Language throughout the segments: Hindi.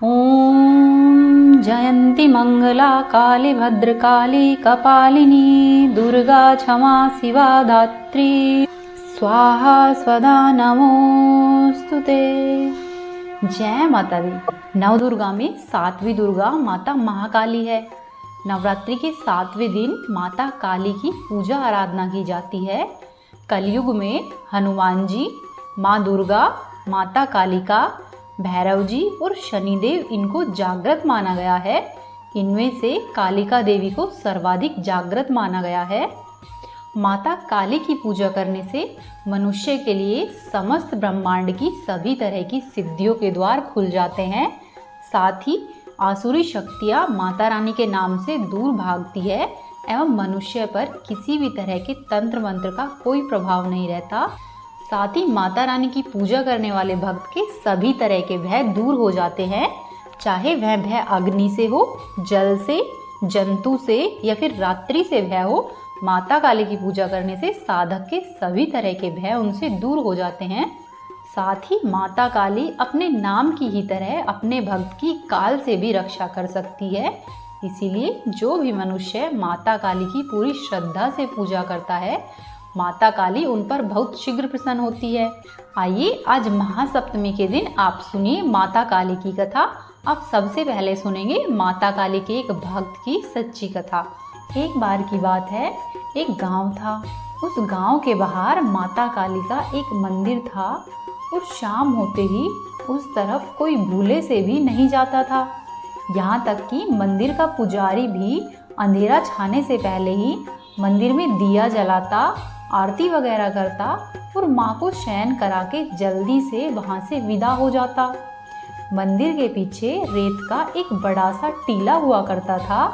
ॐ जयन्ती मंगला काली भद्रकाली कपालिनी दुर्गा क्षमा शिवा धात्री स्वाहा स्वदा नमोस्तुते। जय माता दी। नवदुर्गा में सातवीं दुर्गा माता महाकाली है। नवरात्रि के 7वें दिन माता काली की पूजा आराधना की जाती है। कलयुग में हनुमान जी, माँ दुर्गा, माता कालिका, भैरव जी और शनिदेव इनको जागृत माना गया है। इनमें से कालिका देवी को सर्वाधिक जागृत माना गया है। माता काली की पूजा करने से मनुष्य के लिए समस्त ब्रह्मांड की सभी तरह की सिद्धियों के द्वार खुल जाते हैं। साथ ही आसुरी शक्तियाँ माता रानी के नाम से दूर भागती है एवं मनुष्य पर किसी भी तरह के तंत्र मंत्र का कोई प्रभाव नहीं रहता। साथ ही माता रानी की पूजा करने वाले भक्त के सभी तरह के भय दूर हो जाते हैं, चाहे वह भय अग्नि से हो, जल से, जंतु से या फिर रात्रि से भय हो। माता काली की पूजा करने से साधक के सभी तरह के भय उनसे दूर हो जाते हैं। साथ ही माता काली अपने नाम की ही तरह अपने भक्त की काल से भी रक्षा कर सकती है। इसीलिए जो भी मनुष्य माता काली की पूरी श्रद्धा से पूजा करता है, माता काली उन पर बहुत शीघ्र प्रसन्न होती है। आइए आज महासप्तमी के दिन आप सुनिए माता काली की कथा। आप सबसे पहले सुनेंगे माता काली के एक भक्त की सच्ची कथा। एक बार की बात है, एक गांव था। उस गांव के बाहर माता काली का एक मंदिर था और शाम होते ही उस तरफ कोई भूले से भी नहीं जाता था। यहाँ तक कि मंदिर का पुजारी भी अंधेरा छाने से पहले ही मंदिर में दिया जलाता, आरती वगैरह करता और माँ को शयन करा के जल्दी से वहाँ से विदा हो जाता। मंदिर के पीछे रेत का एक बड़ा सा टीला हुआ करता था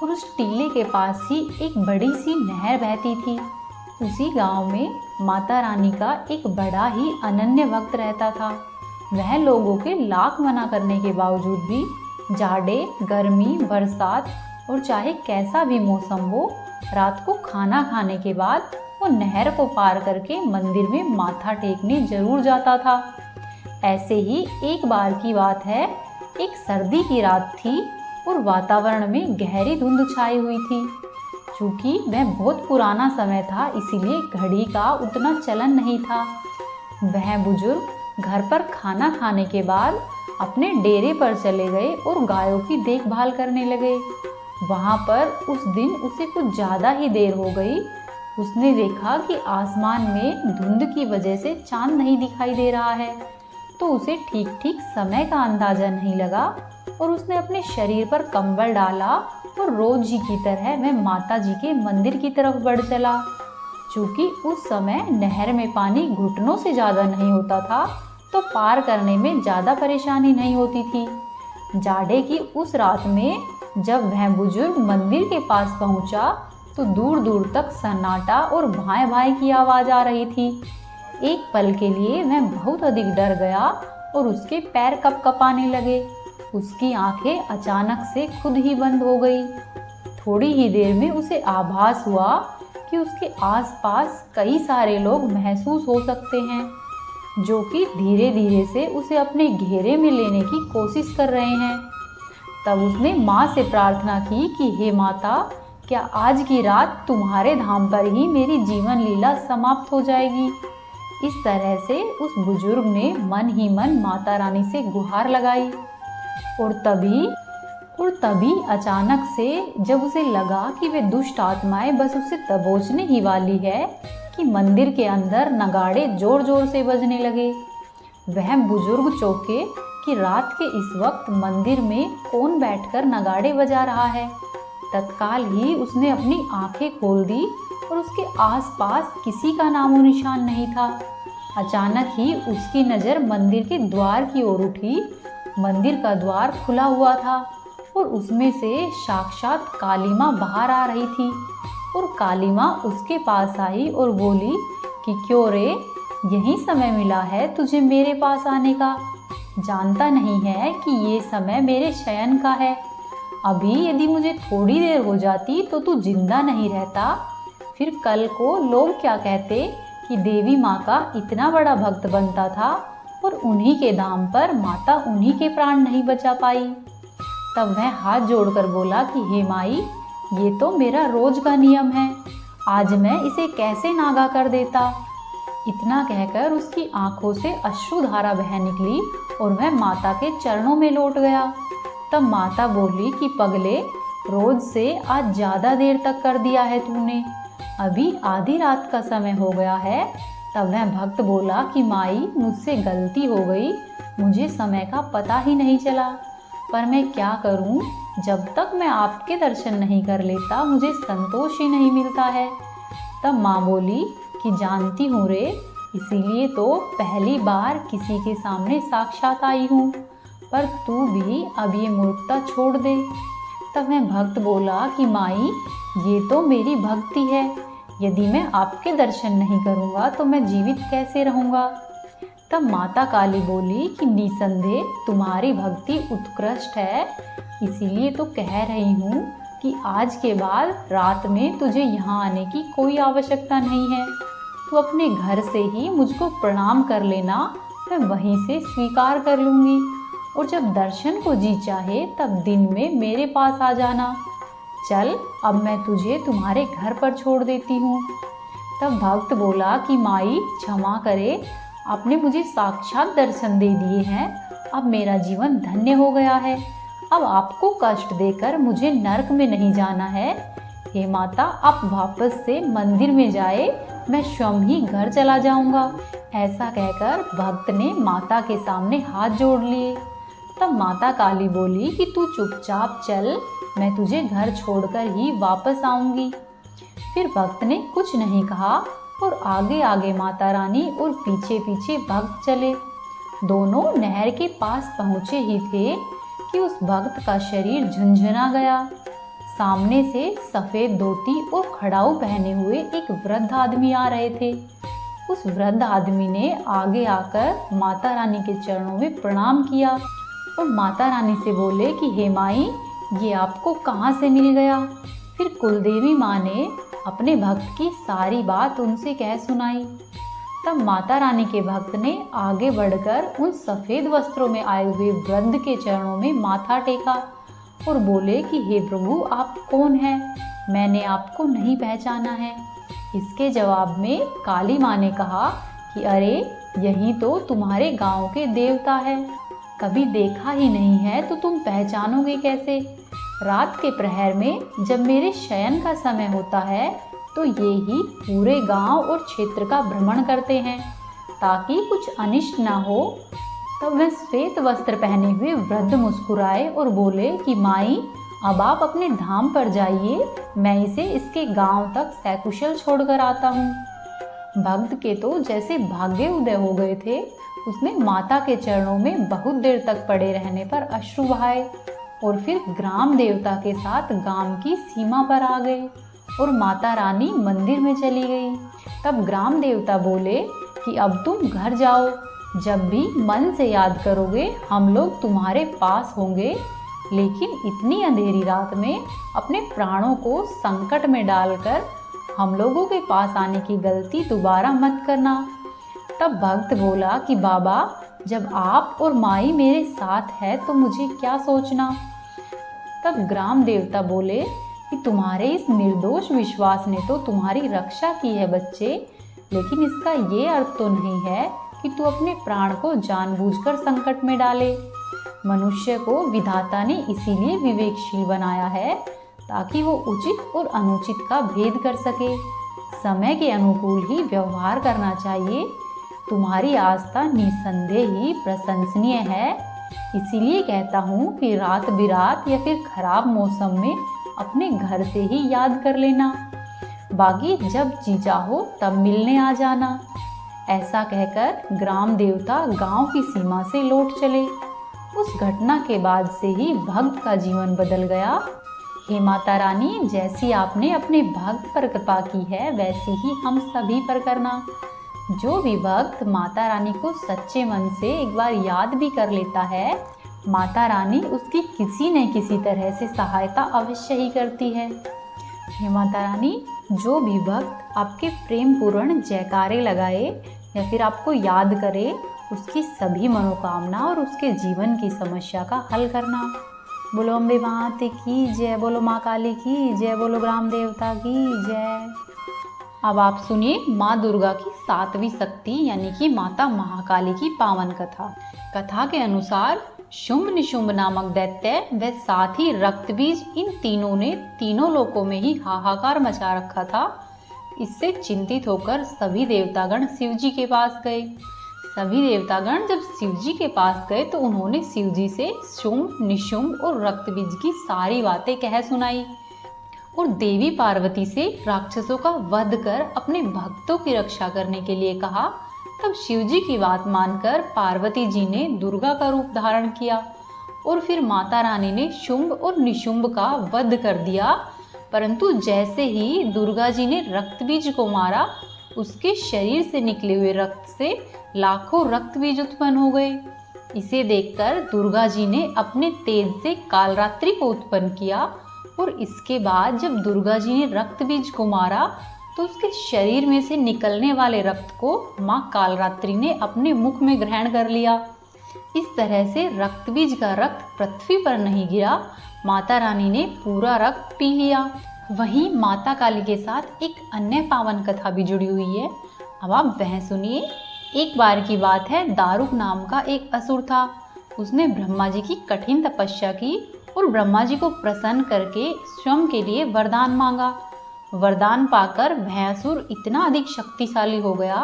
और उस टीले के पास ही एक बड़ी सी नहर बहती थी। उसी गांव में माता रानी का एक बड़ा ही अनन्य भक्त रहता था। वह लोगों के लाख मना करने के बावजूद भी जाड़े, गर्मी, बरसात और चाहे कैसा भी मौसम हो, रात को खाना खाने के बाद वो नहर को पार करके मंदिर में माथा टेकने जरूर जाता था। ऐसे ही एक बार की बात है, एक सर्दी की रात थी और वातावरण में गहरी धुंध छाई हुई थी। चूँकि वह बहुत पुराना समय था, इसीलिए घड़ी का उतना चलन नहीं था। वह बुजुर्ग घर पर खाना खाने के बाद अपने डेरे पर चले गए और गायों की देखभाल करने लगे। वहाँ पर उस दिन उसे कुछ ज़्यादा ही देर हो गई। उसने देखा कि आसमान में धुंध की वजह से चांद नहीं दिखाई दे रहा है, तो उसे ठीक ठीक समय का अंदाजा नहीं लगा और उसने अपने शरीर पर कंबल डाला और रोज ही की तरह वह माता जी के मंदिर की तरफ बढ़ चला। चूँकि उस समय नहर में पानी घुटनों से ज़्यादा नहीं होता था, तो पार करने में ज़्यादा परेशानी नहीं होती थी। जाड़े की उस रात में जब वह बुजुर्ग मंदिर के पास पहुंचा, तो दूर दूर तक सन्नाटा और भाएं भाएं की आवाज़ आ रही थी। एक पल के लिए वह बहुत अधिक डर गया और उसके पैर कँपकँपाने लगे। उसकी आंखें अचानक से खुद ही बंद हो गई। थोड़ी ही देर में उसे आभास हुआ कि उसके आसपास कई सारे लोग महसूस हो सकते हैं, जो कि धीरे धीरे से उसे अपने घेरे में लेने की कोशिश कर रहे हैं। तब उसने माँ से प्रार्थना की कि हे माता, क्या आज की रात तुम्हारे धाम पर ही मेरी जीवन लीला समाप्त हो जाएगी। इस तरह से उस बुजुर्ग ने मन ही मन माता रानी से गुहार लगाई। और तभी अचानक से जब उसे लगा कि वे दुष्ट आत्माएं बस उसे दबोचने ही वाली है, कि मंदिर के अंदर नगाड़े जोर जोर से बजने लगे। वह बुजुर्ग चौंके कि रात के इस वक्त मंदिर में कौन बैठकर नगाड़े बजा रहा है। तत्काल ही उसने अपनी आंखें खोल दी और उसके आसपास किसी का नामो निशान नहीं था। अचानक ही उसकी नज़र मंदिर के द्वार की ओर उठी। मंदिर का द्वार खुला हुआ था और उसमें से साक्षात काली माँ बाहर आ रही थी। और काली माँ उसके पास आई और बोली कि क्यों रे, यही समय मिला है तुझे मेरे पास आने का? जानता नहीं है कि ये समय मेरे शयन का है। अभी यदि मुझे थोड़ी देर हो जाती तो तू जिंदा नहीं रहता। फिर कल को लोग क्या कहते कि देवी माँ का इतना बड़ा भक्त बनता था और उन्हीं के दाम पर माता उन्हीं के प्राण नहीं बचा पाई। तब वह हाथ जोड़कर बोला कि हे माई, ये तो मेरा रोज का नियम है, आज मैं इसे कैसे नागा कर देता। इतना कहकर उसकी आंखों से अश्रुधारा बह निकली और वह माता के चरणों में लौट गया। तब माता बोली कि पगले, रोज से आज ज़्यादा देर तक कर दिया है तूने, अभी आधी रात का समय हो गया है। तब वह भक्त बोला कि माई, मुझसे गलती हो गई, मुझे समय का पता ही नहीं चला, पर मैं क्या करूं, जब तक मैं आपके दर्शन नहीं कर लेता मुझे संतोष ही नहीं मिलता है। तब माँ बोली कि जानती हूँ रे, इसीलिए तो पहली बार किसी के सामने साक्षात आई हूँ, पर तू भी अब ये मूर्खता छोड़ दे। तब मैं भक्त बोला कि माई, ये तो मेरी भक्ति है, यदि मैं आपके दर्शन नहीं करूँगा तो मैं जीवित कैसे रहूँगा। तब माता काली बोली कि निसंदेह तुम्हारी भक्ति उत्कृष्ट है, इसीलिए तो कह रही हूँ कि आज के बाद रात में तुझे यहाँ आने की कोई आवश्यकता नहीं है। तू अपने घर से ही मुझको प्रणाम कर लेना, मैं वहीं से स्वीकार कर लूँगी, और जब दर्शन को जी चाहे तब दिन में मेरे पास आ जाना। चल, अब मैं तुझे तुम्हारे घर पर छोड़ देती हूँ। तब भक्त बोला कि माई क्षमा करे, आपने मुझे साक्षात दर्शन दे दिए हैं, अब मेरा जीवन धन्य हो गया है, अब आपको कष्ट देकर मुझे नरक में नहीं जाना है। हे माता, आप वापस से मंदिर में जाए, मैं स्वयं ही घर चला जाऊंगा। ऐसा कहकर भक्त ने माता के सामने हाथ जोड़ लिए। तब माता काली बोली कि तू चुपचाप चल, मैं तुझे घर छोड़कर ही वापस आऊंगी। फिर भक्त ने कुछ नहीं कहा और आगे आगे माता रानी और पीछे पीछे भक्त चले। दोनों नहर के पास पहुँचे ही थे कि उस भक्त का शरीर झुंझुना गया। सामने से सफ़ेद धोती और खड़ाऊ पहने हुए एक वृद्ध आदमी आ रहे थे। उस वृद्ध आदमी ने आगे आकर माता रानी के चरणों में प्रणाम किया और माता रानी से बोले कि हे माई, ये आपको कहाँ से मिल गया। फिर कुलदेवी माँ ने अपने भक्त की सारी बात उनसे कह सुनाई। तब माता रानी के भक्त ने आगे बढ़कर उन सफ़ेद वस्त्रों में आए हुए वृद्ध के चरणों में माथा टेका और बोले कि हे प्रभु, आप कौन हैं, मैंने आपको नहीं पहचाना है। इसके जवाब में काली माँ ने कहा कि अरे, यही तो तुम्हारे गांव के देवता है, कभी देखा ही नहीं है तो तुम पहचानोगे कैसे। रात के प्रहर में जब मेरे शयन का समय होता है तो ये ही पूरे गांव और क्षेत्र का भ्रमण करते हैं ताकि कुछ अनिष्ट ना हो। तब वह श्वेत वस्त्र पहने हुए वृद्ध मुस्कुराए और बोले कि माई, अब आप अपने धाम पर जाइए, मैं इसे इसके गांव तक सकुशल छोड़कर आता हूँ। भक्त के तो जैसे भाग्य उदय हो गए थे। उसने माता के चरणों में बहुत देर तक पड़े रहने पर अश्रु बहाए और फिर ग्राम देवता के साथ गांव की सीमा पर आ गए और माता रानी मंदिर में चली गई। तब ग्राम देवता बोले कि अब तुम घर जाओ, जब भी मन से याद करोगे हम लोग तुम्हारे पास होंगे, लेकिन इतनी अंधेरी रात में अपने प्राणों को संकट में डालकर हम लोगों के पास आने की गलती दोबारा मत करना। तब भक्त बोला कि बाबा, जब आप और माई मेरे साथ है तो मुझे क्या सोचना। तब ग्राम देवता बोले कि तुम्हारे इस निर्दोष विश्वास ने तो तुम्हारी रक्षा की है बच्चे, लेकिन इसका ये अर्थ तो नहीं है कि तू अपने प्राण को जानबूझकर संकट में डाले। मनुष्य को विधाता ने इसीलिए विवेकशील बनाया है ताकि वो उचित और अनुचित का भेद कर सके, समय के अनुकूल ही व्यवहार करना चाहिए। तुम्हारी आस्था निसंदेह ही प्रशंसनीय है, इसीलिए कहता हूँ कि रात बिरात या फिर खराब मौसम में अपने घर से ही याद कर लेना, बाकी जब जी चाहो तब मिलने आ जाना। ऐसा कहकर ग्राम देवता गांव की सीमा से लौट चले। उस घटना के बाद से ही भक्त का जीवन बदल गया। हे माता रानी, जैसी आपने अपने भक्त पर कृपा की है वैसी ही हम सभी पर करना। जो भी भक्त माता रानी को सच्चे मन से एक बार याद भी कर लेता है, माता रानी उसकी किसी न किसी तरह से सहायता अवश्य ही करती है। हे माता रानी, जो भी भक्त आपके प्रेम पूर्ण जयकारे लगाए या फिर आपको याद करे उसकी सभी मनोकामना और उसके जीवन की समस्या का हल करना। बोलो अम्बे माते की जय, बोलो माँ काली की जय, बोलो ग्राम देवता की जय। अब आप सुनिए माँ दुर्गा की 7वीं शक्ति यानी कि माता महाकाली की पावन कथा। कथा के अनुसार शुंभ निशुंभ नामक दैत्य व साथ ही रक्तबीज इन तीनों ने तीनों लोकों में ही हाहाकार मचा रखा था। इससे चिंतित होकर सभी देवतागण शिव जी के पास गए। सभी देवतागण जब शिव जी के पास गए तो उन्होंने शिव जी से शुंभ निशुंभ और रक्तबीज की सारी बातें कह सुनाई और देवी पार्वती से राक्षसों का वध कर अपने भक्तों की रक्षा करने के लिए कहा। तब शिव जी की बात मानकर पार्वती जी ने दुर्गा का रूप धारण किया और फिर माता रानी ने शुंभ और निशुंभ का वध कर दिया। परंतु जैसे ही दुर्गा जी ने रक्तबीज को मारा, उसके शरीर से निकले हुए रक्त से लाखों रक्तबीज उत्पन्न हो गए। इसे देखकर दुर्गा जी ने अपने तेज से कालरात्रि को उत्पन्न किया और इसके बाद जब दुर्गा जी ने रक्तबीज को मारा तो उसके शरीर में से निकलने वाले रक्त को माँ कालरात्रि ने अपने मुख में ग्रहण कर लिया। इस तरह से रक्तबीज का रक्त पृथ्वी पर नहीं गिरा, माता रानी ने पूरा रक्त पी लिया। वहीं माता काली के साथ एक अन्य पावन कथा भी जुड़ी हुई है। अब आप वह सुनिए। एक बार की बात है, दारुक नाम का एक असुर था। उसने ब्रह्मा जी की कठिन तपस्या की और ब्रह्मा जी को प्रसन्न करके स्वयं के लिए वरदान मांगा। वरदान पाकर वह असुर इतना अधिक शक्तिशाली हो गया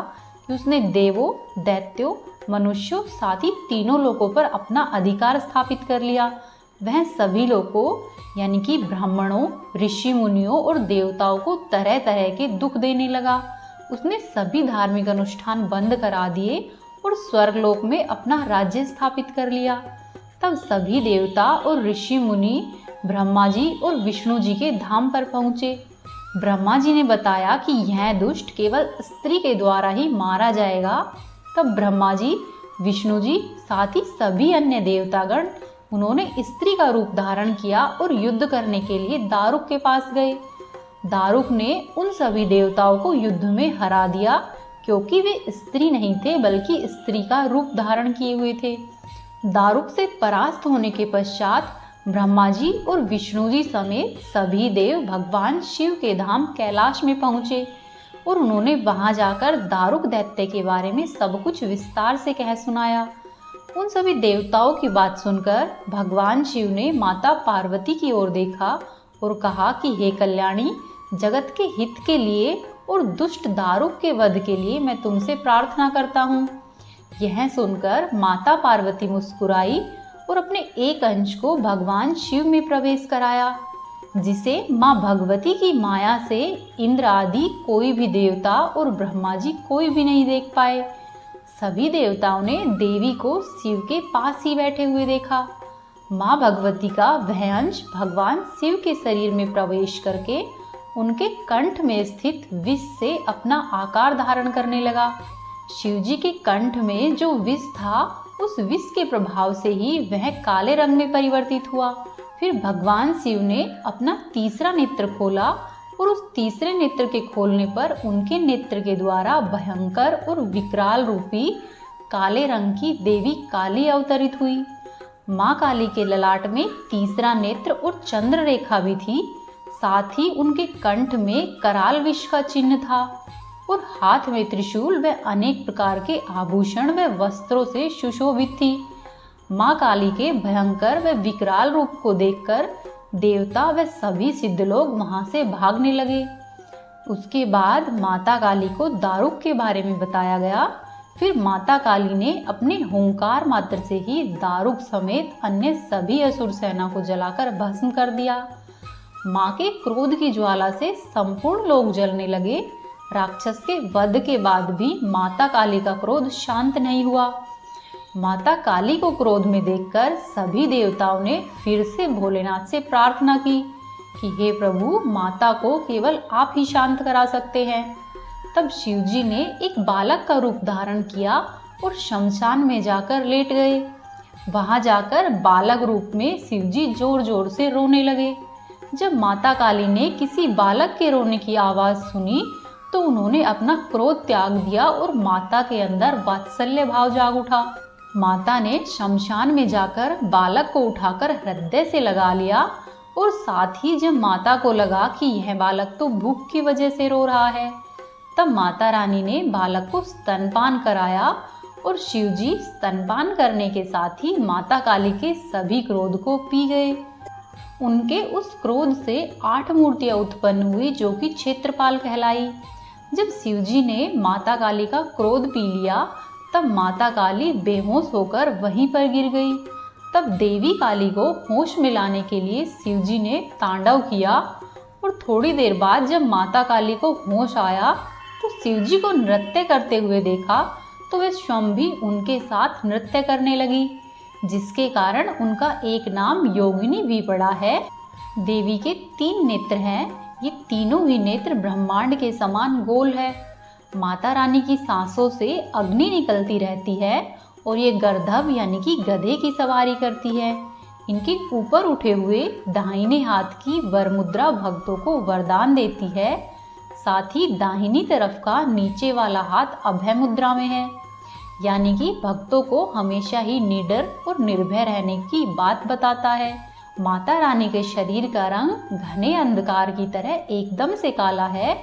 कि उसने देवों, दैत्यों, मनुष्यों साथ ही तीनों लोकों पर अपना अधिकार स्थापित कर लिया। वह सभी लोगों यानी कि ब्राह्मणों, ऋषि मुनियों और देवताओं को तरह तरह के दुख देने लगा। उसने सभी धार्मिक अनुष्ठान बंद करा दिए और स्वर्गलोक में अपना राज्य स्थापित कर लिया। तब सभी देवता और ऋषि मुनि ब्रह्मा जी और विष्णु जी के धाम पर पहुँचे। ब्रह्मा जी ने बताया कि यह दुष्ट केवल स्त्री के द्वारा ही मारा जाएगा। तब ब्रह्मा जी, विष्णु जी साथ ही सभी अन्य देवतागण उन्होंने स्त्री का रूप धारण किया और युद्ध करने के लिए दारुक के पास गए। दारुक ने उन सभी देवताओं को युद्ध में हरा दिया क्योंकि वे स्त्री नहीं थे बल्कि स्त्री का रूप धारण किए हुए थे। दारुक से परास्त होने के पश्चात ब्रह्मा जी और विष्णु जी समेत सभी देव भगवान शिव के धाम कैलाश में पहुँचे और उन्होंने वहां जाकर दारुक दैत्य के बारे में सब कुछ विस्तार से कह सुनाया। उन सभी देवताओं की बात सुनकर भगवान शिव ने माता पार्वती की ओर देखा और कहा कि हे कल्याणी, जगत के हित के लिए और दुष्ट दारुक के वध के लिए मैं तुमसे प्रार्थना करता हूँ। यह सुनकर माता पार्वती मुस्कुराई और अपने एक अंश को भगवान शिव में प्रवेश कराया, जिसे माँ भगवती की माया से इंद्र आदि कोई भी देवता और ब्रह्मा जी कोई भी नहीं देख पाए। सभी देवताओं ने देवी को शिव के पास ही बैठे हुए देखा। माँ भगवती का वह अंश भगवान शिव के शरीर में प्रवेश करके उनके कंठ में स्थित विष से अपना आकार धारण करने लगा। शिव जी के कंठ में जो विष था, उस विष के प्रभाव से ही वह काले रंग में परिवर्तित हुआ। फिर भगवान शिव ने अपना तीसरा नेत्र खोला और उस तीसरे नेत्र के खोलने पर उनके नेत्र के द्वारा भयंकर और विकराल रूपी काले रंग की देवी काली अवतरित हुई। माँ काली के ललाट में तीसरा नेत्र और चंद्र रेखा भी थी। साथ ही उनके कंठ में कराल विष का चिन्ह था और हाथ में त्रिशूल व अनेक प्रकार के आभूषण व वस्त्रों से सुशोभित थी। माँ काली के भयंकर व विकराल रूप को देखकर देवता व सभी सिद्ध लोग वहां से भागने लगे। उसके बाद माता काली को दारुक के बारे में बताया गया। फिर माता काली ने अपने हुंकार मात्र से ही दारुक समेत अन्य सभी असुर सेना को जलाकर भस्म कर दिया। माँ के क्रोध की ज्वाला से संपूर्ण लोग जलने लगे। राक्षस के वध के बाद भी माता काली का क्रोध शांत नहीं हुआ। माता काली को क्रोध में देखकर सभी देवताओं ने फिर से भोलेनाथ से प्रार्थना की कि हे प्रभु, माता को केवल आप ही शांत करा सकते हैं। तब शिव जी ने एक बालक का रूप धारण किया और शमशान में जाकर लेट गए। वहां जाकर बालक रूप में शिव जी जोर जोर से रोने लगे। जब माता काली ने किसी बालक के रोने की आवाज सुनी तो उन्होंने अपना क्रोध त्याग दिया और माता के अंदर वात्सल्य भाव जाग उठा। माता ने शमशान में जाकर बालक को उठाकर हृदय से लगा लिया और साथ ही जब माता को लगा कि यह बालक तो भूख की वजह से रो रहा है, तब माता रानी ने बालक को स्तनपान कराया और शिवजी स्तनपान करने के साथ ही माता काली के सभी क्रोध को पी गए। उनके उस क्रोध से 8 मूर्तियां उत्पन्न हुई जो कि क्षेत्रपाल कहलाई। जब शिवजी ने माता काली का क्रोध पी लिया तब माता काली बेहोश होकर वहीं पर गिर गई। तब देवी काली को होश में लाने के लिए शिवजी ने तांडव किया और थोड़ी देर बाद जब माता काली को होश आया तो शिवजी को नृत्य करते हुए देखा तो वे स्वयं भी उनके साथ नृत्य करने लगी, जिसके कारण उनका एक नाम योगिनी भी पड़ा है। देवी के 3 नेत्र हैं, ये तीनों ही नेत्र ब्रह्मांड के समान गोल है। माता रानी की सांसों से अग्नि निकलती रहती है और ये गर्दभ यानी कि गधे की सवारी करती है। इनके ऊपर उठे हुए दाहिने हाथ की वर मुद्रा भक्तों को वरदान देती है, साथ ही दाहिनी तरफ का नीचे वाला हाथ अभय मुद्रा में है, यानी कि भक्तों को हमेशा ही निडर और निर्भय रहने की बात बताता है। माता रानी के शरीर का रंग घने अंधकार की तरह एकदम से काला है,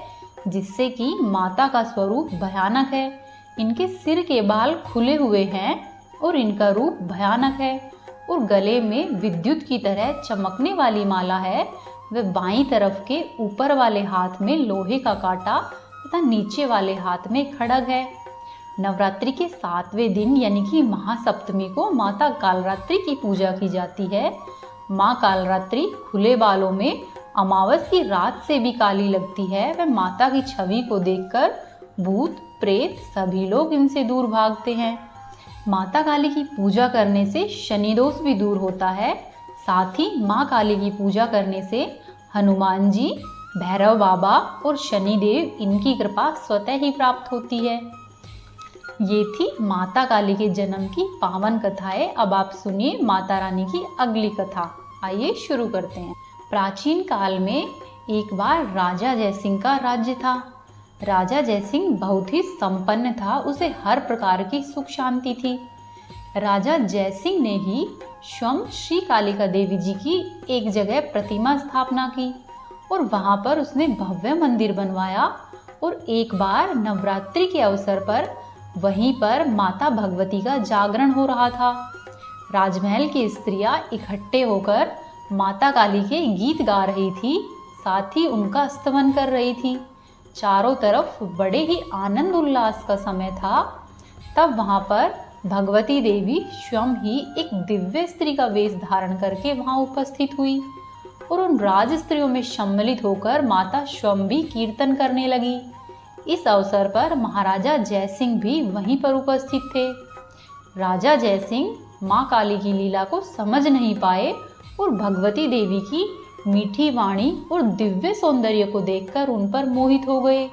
जिससे कि माता का स्वरूप भयानक है। इनके सिर के बाल खुले हुए हैं और इनका रूप भयानक है और गले में विद्युत की तरह चमकने वाली माला है। वह बाईं तरफ के ऊपर वाले हाथ में लोहे का कांटा तथा नीचे वाले हाथ में खड्ग है। नवरात्रि के 7वें दिन यानी कि महासप्तमी को माता कालरात्रि की पूजा की जाती है। माँ कालरात्रि खुले बालों में अमावस की रात से भी काली लगती है। वह माता की छवि को देखकर भूत प्रेत सभी लोग इनसे दूर भागते हैं। माता काली की पूजा करने से शनि दोष भी दूर होता है। साथ ही माँ काली की पूजा करने से हनुमान जी, भैरव बाबा और शनिदेव इनकी कृपा स्वतः ही प्राप्त होती है। ये थी माता काली के जन्म की पावन कथाएं। अब आप सुनिए माता रानी की अगली कथा। आइए शुरू करते हैं। प्राचीन काल में एक बार राजा जयसिंह का राज्य था। राजा जयसिंह बहुत ही संपन्न था, उसे हर प्रकार की सुख शांति थी। राजा जयसिंह ने ही स्वयं श्री कालिका देवी जी की एक जगह प्रतिमा स्थापना की और वहां पर उसने भव्य मंदिर बनवाया। और एक बार नवरात्रि के अवसर पर वहीं पर माता भगवती का जागरण हो रहा था। राजमहल की स्त्रियां इकट्ठे होकर माता काली के गीत गा रही थी, साथ ही उनका स्तवन कर रही थी। चारों तरफ बड़े ही आनंद उल्लास का समय था। तब वहां पर भगवती देवी स्वयं ही एक दिव्य स्त्री का वेश धारण करके वहां उपस्थित हुई और उन राज स्त्रियों में सम्मिलित होकर माता स्वयं भी कीर्तन करने लगी। इस अवसर पर महाराजा जयसिंह भी वहीं पर उपस्थित थे। राजा जयसिंह माँ काली की लीला को समझ नहीं पाए और भगवती देवी की मीठी वाणी और दिव्य सौंदर्य को देखकर उन पर मोहित हो गए।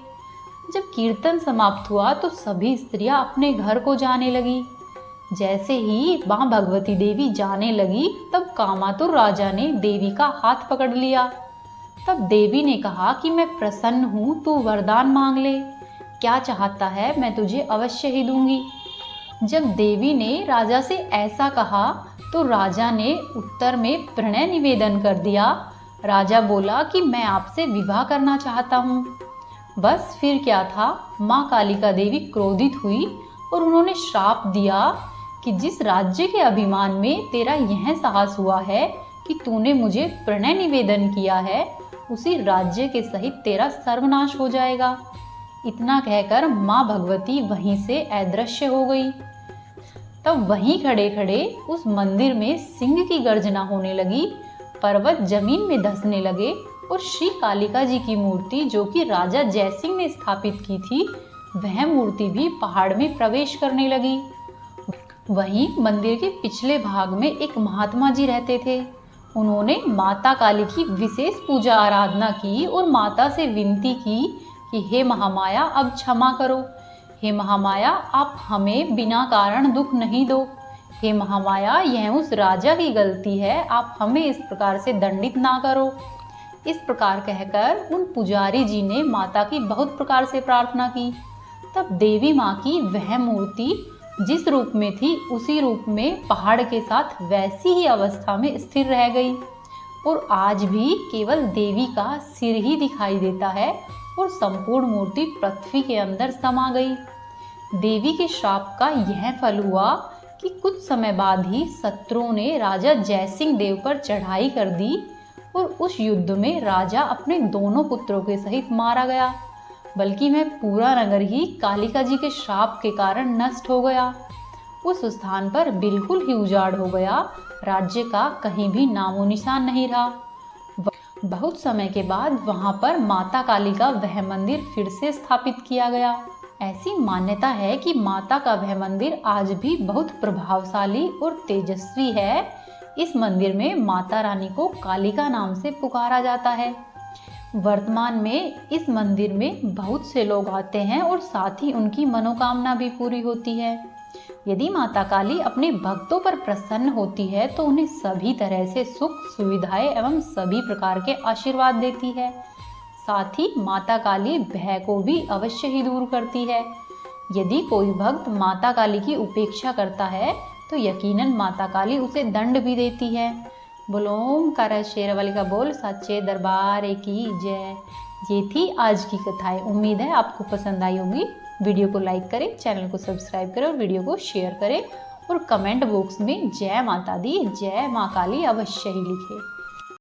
जब कीर्तन समाप्त हुआ तो सभी स्त्रियां अपने घर को जाने लगी। जैसे ही माँ भगवती देवी जाने लगी तब कामातुर राजा ने देवी का हाथ पकड़ लिया। तब देवी ने कहा कि मैं प्रसन्न हूँ, तू वरदान मांग ले, क्या चाहता है मैं तुझे अवश्य ही दूंगी। जब देवी ने राजा से ऐसा कहा तो राजा ने उत्तर में प्रणय निवेदन कर दिया। राजा बोला कि मैं आपसे विवाह करना चाहता हूँ। बस फिर क्या था, माँ कालिका देवी क्रोधित हुई और उन्होंने श्राप दिया कि जिस राज्य के अभिमान में तेरा यह साहस हुआ है कि तूने मुझे प्रणय निवेदन किया है, उसी राज्य के सहित तेरा सर्वनाश हो जाएगा। इतना कहकर माँ भगवती वहीं से अदृश्य हो गई। तब वहीं खड़े खड़े उस मंदिर में सिंह की गर्जना होने लगी, पर्वत जमीन में धंसने लगे और श्री कालिका जी की मूर्ति जो कि राजा जयसिंह ने स्थापित की थी, वह मूर्ति भी पहाड़ में प्रवेश करने लगी। वहीं मंदिर के पिछले भाग में एक महात्मा जी रहते थे। उन्होंने माता काली की विशेष पूजा आराधना की और माता से विनती की कि हे महामाया अब क्षमा करो, हे महामाया आप हमें बिना कारण दुख नहीं दो, हे महामाया यह उस राजा की गलती है, आप हमें इस प्रकार से दंडित ना करो। इस प्रकार कहकर उन पुजारी जी ने माता की बहुत प्रकार से प्रार्थना की। तब देवी माँ की वह मूर्ति जिस रूप में थी उसी रूप में पहाड़ के साथ वैसी ही अवस्था में स्थिर रह गई और आज भी केवल देवी का सिर ही दिखाई देता है और संपूर्ण मूर्ति पृथ्वी के अंदर समा गई। देवी के श्राप का यह फल हुआ कि कुछ समय बाद ही शत्रुओं ने राजा जयसिंह देव पर चढ़ाई कर दी और उस युद्ध में राजा अपने दोनों पुत्रों के सहित मारा गया, बल्कि वह पूरा नगर ही कालिका जी के श्राप के कारण नष्ट हो गया। उस स्थान पर बिल्कुल ही उजाड़ हो गया, राज्य का कहीं भी नामो निशान नहीं रहा। बहुत समय के बाद वहां पर माता काली का वह मंदिर फिर से स्थापित किया गया। ऐसी मान्यता है कि माता का वह मंदिर आज भी बहुत प्रभावशाली और तेजस्वी है। इस मंदिर में माता रानी को कालिका नाम से पुकारा जाता है। वर्तमान में इस मंदिर में बहुत से लोग आते हैं और साथ ही उनकी मनोकामना भी पूरी होती है। यदि माता काली अपने भक्तों पर प्रसन्न होती है तो उन्हें सभी तरह से सुख सुविधाएं एवं सभी प्रकार के आशीर्वाद देती है। साथ ही माता काली भय को भी अवश्य ही दूर करती है। यदि कोई भक्त माता काली की उपेक्षा करता है तो यकीनन माता काली उसे दंड भी देती है। बोलो ओमकार शेरावाली का बोल सच्चे दरबार की जय। ये थी आज की कथाएं। उम्मीद है आपको पसंद आई होगी। वीडियो को लाइक करें, चैनल को सब्सक्राइब करें और वीडियो को शेयर करें और कमेंट बॉक्स में जय माता दी, जय माँ काली अवश्य ही लिखें।